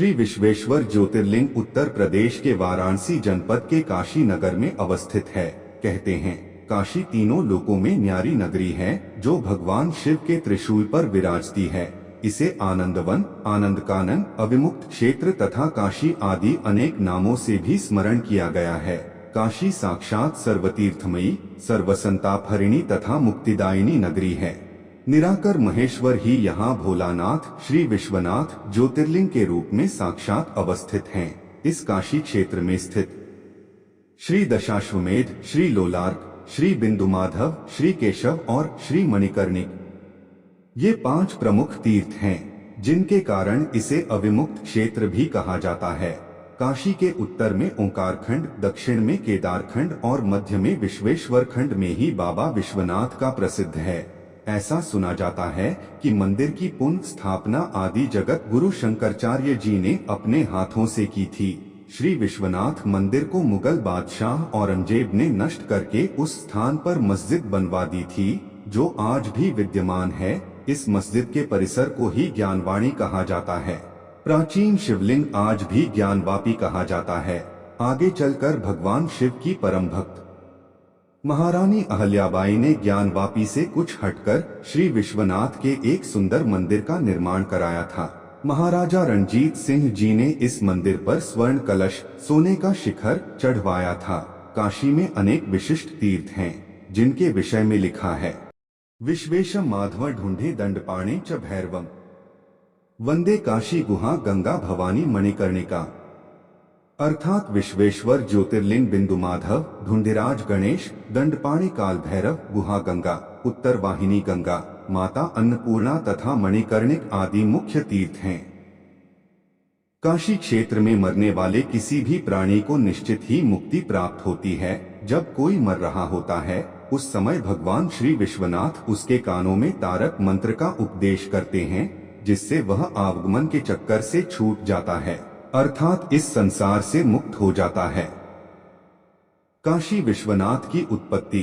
श्री विश्वेश्वर ज्योतिर्लिंग उत्तर प्रदेश के वाराणसी जनपद के काशी नगर में अवस्थित है। कहते हैं काशी तीनों लोकों में न्यारी नगरी है जो भगवान शिव के त्रिशूल पर विराजती है। इसे आनंदवन, आनंदकानन, अविमुक्त क्षेत्र तथा काशी आदि अनेक नामों से भी स्मरण किया गया है। काशी साक्षात सर्वतीर्थमयी, सर्वसंतापहरिणी तथा मुक्तिदायिनी नगरी है। निराकर महेश्वर ही यहाँ भोलानाथ, श्री विश्वनाथ ज्योतिर्लिंग के रूप में साक्षात अवस्थित हैं। इस काशी क्षेत्र में स्थित श्री दशाश्वमेध, श्री लोलार्क, श्री बिंदुमाधव, श्री केशव और श्री मणिकर्णिक ये 5 प्रमुख तीर्थ हैं, जिनके कारण इसे अविमुक्त क्षेत्र भी कहा जाता है। काशी के उत्तर में ओंकारखंड, दक्षिण में केदारखंड और मध्य में विश्वेश्वर खंड में ही बाबा विश्वनाथ का प्रसिद्ध है। ऐसा सुना जाता है कि मंदिर की पुनः स्थापना आदि जगत गुरु शंकराचार्य जी ने अपने हाथों से की थी। श्री विश्वनाथ मंदिर को मुगल बादशाह औरंगजेब ने नष्ट करके उस स्थान पर मस्जिद बनवा दी थी, जो आज भी विद्यमान है। इस मस्जिद के परिसर को ही ज्ञानवाणी कहा जाता है। प्राचीन शिवलिंग आज भी ज्ञानवापी कहा जाता है। आगे चलकर भगवान शिव की परम भक्त महारानी अहल्याबाई ने ज्ञानवापी से कुछ हटकर श्री विश्वनाथ के एक सुंदर मंदिर का निर्माण कराया था। महाराजा रणजीत सिंह जी ने इस मंदिर पर स्वर्ण कलश, सोने का शिखर चढ़वाया था। काशी में अनेक विशिष्ट तीर्थ हैं, जिनके विषय में लिखा है विश्वेशम माधव ढूंढे दंडपाणे च भैरवम, वंदे काशी गुहा गंगा भवानी मणिकर्णिका। अर्थात विश्वेश्वर ज्योतिर्लिंग बिंदुमाधव, ढूंढिराज गणेश, दंडपाणी काल भैरव, गुहा गंगा, उत्तर वाहिनी गंगा, माता अन्नपूर्णा तथा मणिकर्णिक आदि मुख्य तीर्थ हैं। काशी क्षेत्र में मरने वाले किसी भी प्राणी को निश्चित ही मुक्ति प्राप्त होती है। जब कोई मर रहा होता है, उस समय भगवान श्री विश्वनाथ उसके कानों में तारक मंत्र का उपदेश करते हैं, जिससे वह आवागमन के चक्कर से छूट जाता है, अर्थात इस संसार से मुक्त हो जाता है। काशी विश्वनाथ की उत्पत्ति।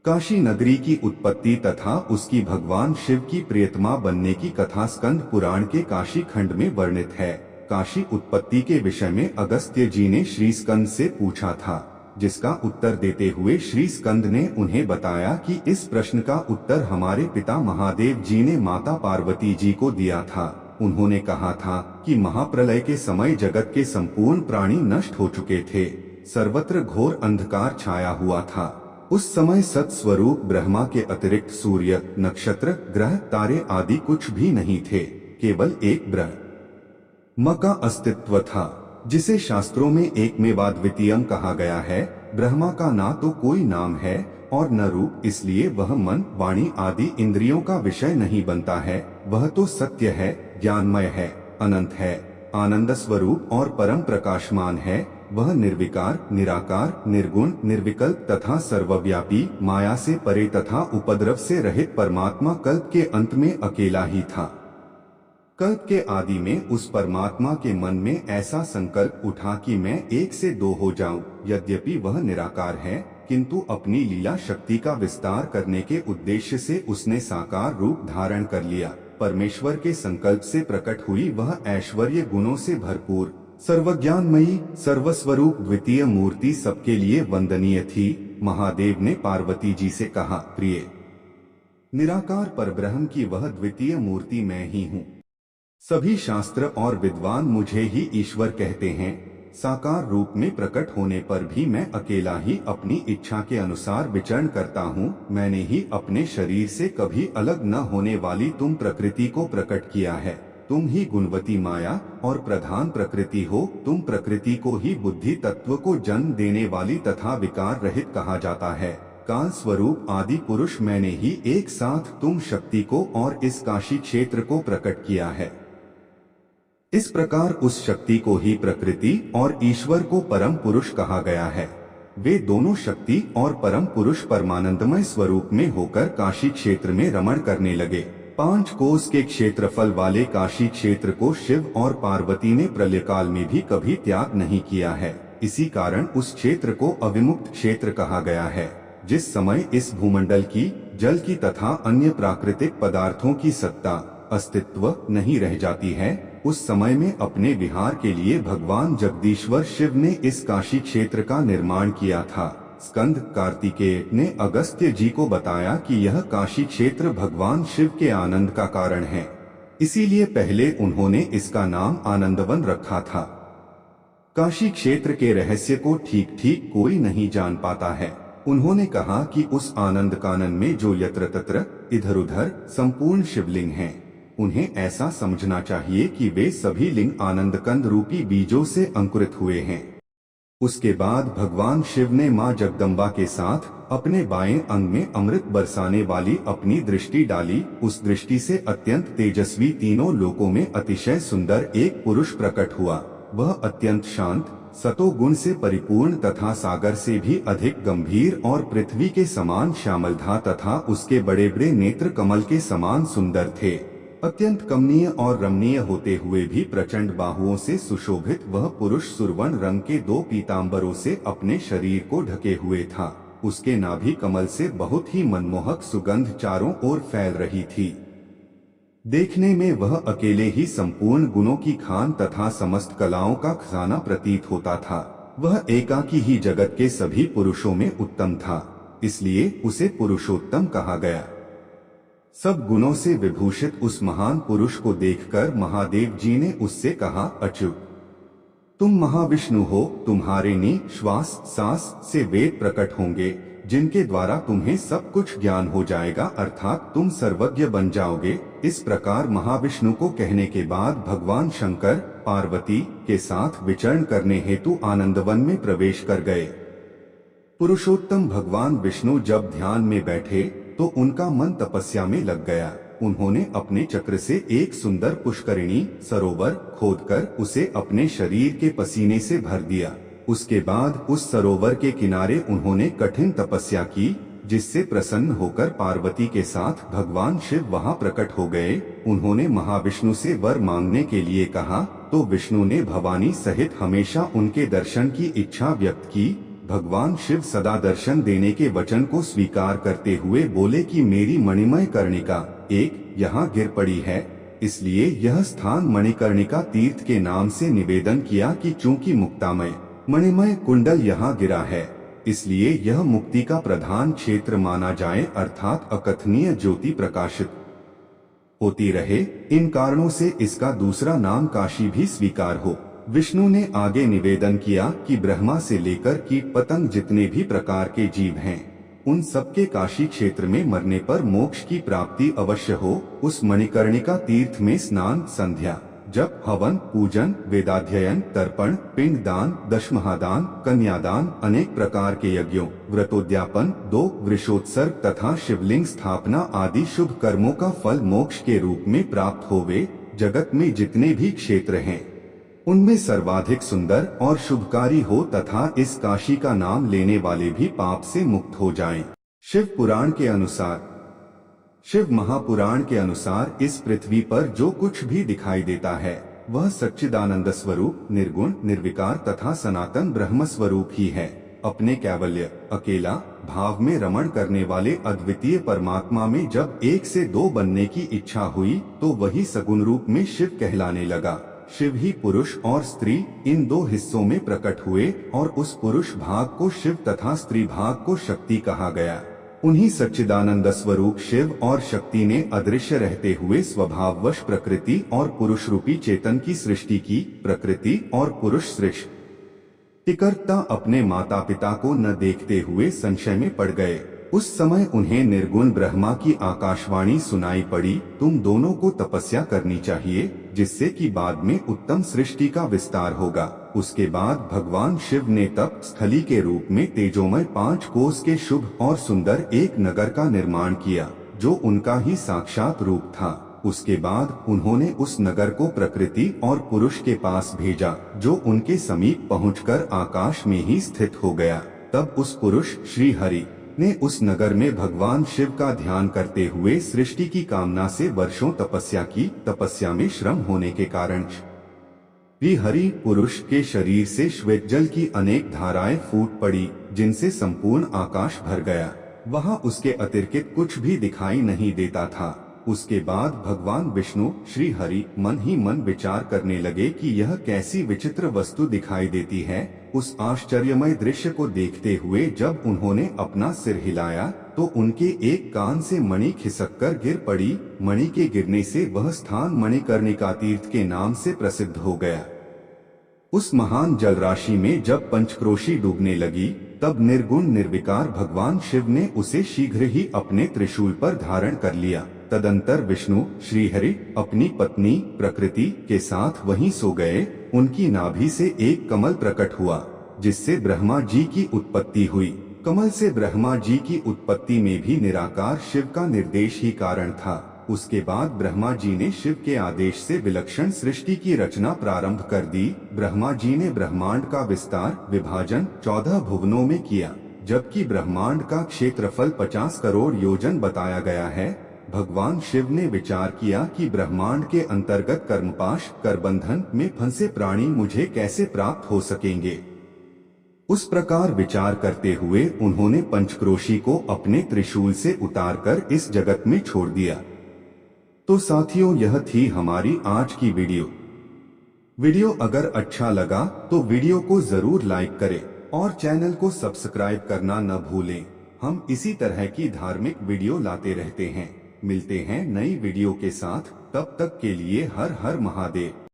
काशी नगरी की उत्पत्ति तथा उसकी भगवान शिव की प्रियतमा बनने की कथा स्कंद पुराण के काशी खंड में वर्णित है। काशी उत्पत्ति के विषय में अगस्त्य जी ने श्री स्कंद से पूछा था, जिसका उत्तर देते हुए श्री स्कंद ने उन्हें बताया कि इस प्रश्न का उत्तर हमारे पिता महादेव जी ने माता पार्वती जी को दिया था। उन्होंने कहा था कि महाप्रलय के समय जगत के संपूर्ण प्राणी नष्ट हो चुके थे, सर्वत्र घोर अंधकार छाया हुआ था। उस समय सत्स्वरूप ब्रह्मा के अतिरिक्त सूर्य, नक्षत्र, ग्रह, तारे आदि कुछ भी नहीं थे। केवल एक ब्रह्म का अस्तित्व था, जिसे शास्त्रों में एकमेवाद्वितीयम कहा गया है। ब्रह्मा का ना तो कोई नाम है और न रूप, इसलिए वह मन, वाणी आदि इंद्रियों का विषय नहीं बनता है। वह तो सत्य है, ज्ञानमय है, अनंत है, आनंद स्वरूप और परम प्रकाशमान है। वह निर्विकार, निराकार, निर्गुण, निर्विकल्प तथा सर्वव्यापी, माया से परे तथा उपद्रव से रहित परमात्मा कल्प के अंत में अकेला ही था। कल्प के आदि में उस परमात्मा के मन में ऐसा संकल्प उठा कि मैं 1 से 2 हो जाऊं। यद्यपि वह निराकार है, किंतु अपनी लीला शक्ति का विस्तार करने के उद्देश्य से उसने साकार रूप धारण कर लिया। परमेश्वर के संकल्प से प्रकट हुई वह ऐश्वर्य गुणों से भरपूर, सर्वज्ञानमयी, सर्वस्वरूप द्वितीय मूर्ति सबके लिए वंदनीय थी। महादेव ने पार्वती जी से कहा, प्रिय निराकार परब्रह्म की वह द्वितीय मूर्ति मैं ही हूँ। सभी शास्त्र और विद्वान मुझे ही ईश्वर कहते हैं। साकार रूप में प्रकट होने पर भी मैं अकेला ही अपनी इच्छा के अनुसार विचरण करता हूँ। मैंने ही अपने शरीर से कभी अलग न होने वाली तुम प्रकृति को प्रकट किया है। तुम ही गुणवती माया और प्रधान प्रकृति हो। तुम प्रकृति को ही बुद्धि तत्व को जन्म देने वाली तथा विकार रहित कहा जाता है। काल स्वरूप आदि पुरुष मैंने ही एक साथ तुम शक्ति को और इस काशी क्षेत्र को प्रकट किया है। इस प्रकार उस शक्ति को ही प्रकृति और ईश्वर को परम पुरुष कहा गया है। वे दोनों शक्ति और परम पुरुष परमानंदमय स्वरूप में होकर काशी क्षेत्र में रमण करने लगे। 5 कोस के क्षेत्रफल वाले काशी क्षेत्र को शिव और पार्वती ने प्रलयकाल में भी कभी त्याग नहीं किया है। इसी कारण उस क्षेत्र को अविमुक्त क्षेत्र कहा गया है। जिस समय इस भूमंडल की, जल की तथा अन्य प्राकृतिक पदार्थों की सत्ता, अस्तित्व नहीं रह जाती है, उस समय में अपने विहार के लिए भगवान जगदीश्वर शिव ने इस काशी क्षेत्र का निर्माण किया था। स्कंद कार्तिकेय ने अगस्त्य जी को बताया कि यह काशी क्षेत्र भगवान शिव के आनंद का कारण है, इसीलिए पहले उन्होंने इसका नाम आनंदवन रखा था। काशी क्षेत्र के रहस्य को ठीक ठीक कोई नहीं जान पाता है। उन्होंने कहा कि उस आनंद कानन में जो यत्र तत्र इधर उधर संपूर्ण शिवलिंग हैं, उन्हें ऐसा समझना चाहिए कि वे सभी लिंग आनंदकंद रूपी बीजों से अंकुरित हुए हैं। उसके बाद भगवान शिव ने मां जगदम्बा के साथ अपने बाएं अंग में अमृत बरसाने वाली अपनी दृष्टि डाली। उस दृष्टि से अत्यंत तेजस्वी तीनों लोकों में अतिशय सुंदर एक पुरुष प्रकट हुआ। वह अत्यंत शांत, सतोगुण से परिपूर्ण तथा सागर से भी अधिक गंभीर और पृथ्वी के समान श्यामल था तथा उसके बड़े बड़े नेत्र कमल के समान सुंदर थे। अत्यंत कमनीय और रमणीय होते हुए भी प्रचंड बाहुओं से सुशोभित वह पुरुष सुरवर्ण रंग के 2 पीतांबरों से अपने शरीर को ढके हुए था। उसके नाभि कमल से बहुत ही मनमोहक सुगंध चारों ओर फैल रही थी। देखने में वह अकेले ही संपूर्ण गुणों की खान तथा समस्त कलाओं का खजाना प्रतीत होता था। वह एकाकी ही जगत के सभी पुरुषों में उत्तम था, इसलिए उसे पुरुषोत्तम कहा गया। सब गुणों से विभूषित उस महान पुरुष को देखकर महादेव जी ने उससे कहा, अच्युत, तुम महाविष्णु हो, तुम्हारे निश्वास सांस से वेद प्रकट होंगे, जिनके द्वारा तुम्हें सब कुछ ज्ञान हो जाएगा, अर्थात तुम सर्वज्ञ बन जाओगे। इस प्रकार महाविष्णु को कहने के बाद भगवान शंकर पार्वती के साथ विचरण करने हेतु आनंदवन में प्रवेश कर गए। पुरुषोत्तम भगवान विष्णु जब ध्यान में बैठे तो उनका मन तपस्या में लग गया। उन्होंने अपने चक्र से एक सुंदर पुष्करिणी सरोवर खोदकर उसे अपने शरीर के पसीने से भर दिया। उसके बाद उस सरोवर के किनारे उन्होंने कठिन तपस्या की, जिससे प्रसन्न होकर पार्वती के साथ भगवान शिव वहां प्रकट हो गए। उन्होंने महाविष्णु से वर मांगने के लिए कहा तो विष्णु ने भवानी सहित हमेशा उनके दर्शन की इच्छा व्यक्त की। भगवान शिव सदा दर्शन देने के वचन को स्वीकार करते हुए बोले कि मेरी मणिमय कर्णिका एक यहाँ गिर पड़ी है, इसलिए यह स्थान मणिकर्णिका तीर्थ के नाम से निवेदन किया कि चूंकि मुक्तामय मणिमय कुंडल यहाँ गिरा है, इसलिए यह मुक्ति का प्रधान क्षेत्र माना जाए, अर्थात अकथनीय ज्योति प्रकाशित होती रहे। इन कारणों से इसका दूसरा नाम काशी भी स्वीकार हो। विष्णु ने आगे निवेदन किया कि ब्रह्मा से लेकर कीट पतंग जितने भी प्रकार के जीव हैं, उन सबके काशी क्षेत्र में मरने पर मोक्ष की प्राप्ति अवश्य हो। उस मणिकर्णिका तीर्थ में स्नान, संध्या, जप, हवन, पूजन, वेदाध्ययन, तर्पण, पिंडदान, दशमहादान, कन्यादान, अनेक प्रकार के यज्ञों, व्रतोद्यापन, 2 वृषोत्सर्ग तथा शिवलिंग स्थापना आदि शुभ कर्मों का फल मोक्ष के रूप में प्राप्त होवे। जगत में जितने भी क्षेत्र हैं, उनमें सर्वाधिक सुंदर और शुभकारी हो तथा इस काशी का नाम लेने वाले भी पाप से मुक्त हो जाएं। शिव पुराण के अनुसार, शिव महापुराण के अनुसार इस पृथ्वी पर जो कुछ भी दिखाई देता है वह सच्चिदानंद स्वरूप, निर्गुण, निर्विकार तथा सनातन ब्रह्म स्वरूप ही है। अपने कैवल्य, अकेला भाव में रमण करने वाले अद्वितीय परमात्मा में जब 1 से 2 बनने की इच्छा हुई तो वही सगुण रूप में शिव कहलाने लगा। शिव ही पुरुष और स्त्री इन 2 हिस्सों में प्रकट हुए और उस पुरुष भाग को शिव तथा स्त्री भाग को शक्ति कहा गया। उन्हीं सच्चिदानंद स्वरूप शिव और शक्ति ने अदृश्य रहते हुए स्वभाववश प्रकृति और पुरुष रूपी चेतन की सृष्टि की। प्रकृति और पुरुष सृष्टिकर्ता अपने माता पिता को न देखते हुए संशय में पड़ गए। उस समय उन्हें निर्गुण ब्रह्मा की आकाशवाणी सुनाई पड़ी, तुम दोनों को तपस्या करनी चाहिए, जिससे कि बाद में उत्तम सृष्टि का विस्तार होगा। उसके बाद भगवान शिव ने तप स्थली के रूप में तेजोमय 5 कोस के शुभ और सुंदर एक नगर का निर्माण किया, जो उनका ही साक्षात रूप था। उसके बाद उन्होंने उस नगर को प्रकृति और पुरुष के पास भेजा, जो उनके समीप पहुंचकर आकाश में ही स्थित हो गया। तब उस पुरुष श्री हरि ने उस नगर में भगवान शिव का ध्यान करते हुए सृष्टि की कामना से वर्षों तपस्या की। तपस्या में श्रम होने के कारण श्री हरि पुरुष के शरीर से श्वेत जल की अनेक धाराएं फूट पड़ी, जिनसे संपूर्ण आकाश भर गया। वहां उसके अतिरिक्त कुछ भी दिखाई नहीं देता था। उसके बाद भगवान विष्णु श्री हरि मन ही मन विचार करने लगे कि यह कैसी विचित्र वस्तु दिखाई देती है। उस आश्चर्यमय दृश्य को देखते हुए जब उन्होंने अपना सिर हिलाया तो उनके एक कान से मणि खिसककर गिर पड़ी। मणि के गिरने से वह स्थान मणिकर्णिका तीर्थ के नाम से प्रसिद्ध हो गया। उस महान जलराशि में जब पंचक्रोशी डूबने लगी तब निर्गुण निर्विकार भगवान शिव ने उसे शीघ्र ही अपने त्रिशूल पर धारण कर लिया। तदंतर विष्णु श्रीहरि अपनी पत्नी प्रकृति के साथ वहीं सो गए। उनकी नाभि से एक कमल प्रकट हुआ जिससे ब्रह्मा जी की उत्पत्ति हुई। कमल से ब्रह्मा जी की उत्पत्ति में भी निराकार शिव का निर्देश ही कारण था। उसके बाद ब्रह्मा जी ने शिव के आदेश से विलक्षण सृष्टि की रचना प्रारंभ कर दी। ब्रह्मा जी ने ब्रह्मांड का विस्तार विभाजन 14 भुवनों में किया, जबकि ब्रह्मांड का क्षेत्रफल 50 करोड़ योजन बताया गया है। भगवान शिव ने विचार किया कि ब्रह्मांड के अंतर्गत कर्मपाश करबंधन में फंसे प्राणी मुझे कैसे प्राप्त हो सकेंगे। उस प्रकार विचार करते हुए उन्होंने पंचक्रोशी को अपने त्रिशूल से उतारकर इस जगत में छोड़ दिया। तो साथियों, यह थी हमारी आज की वीडियो अगर अच्छा लगा तो वीडियो को जरूर लाइक करें और चैनल को सब्सक्राइब करना न भूलें। हम इसी तरह की धार्मिक वीडियो लाते रहते हैं। मिलते हैं नई वीडियो के साथ, तब तक के लिए हर हर महादेव।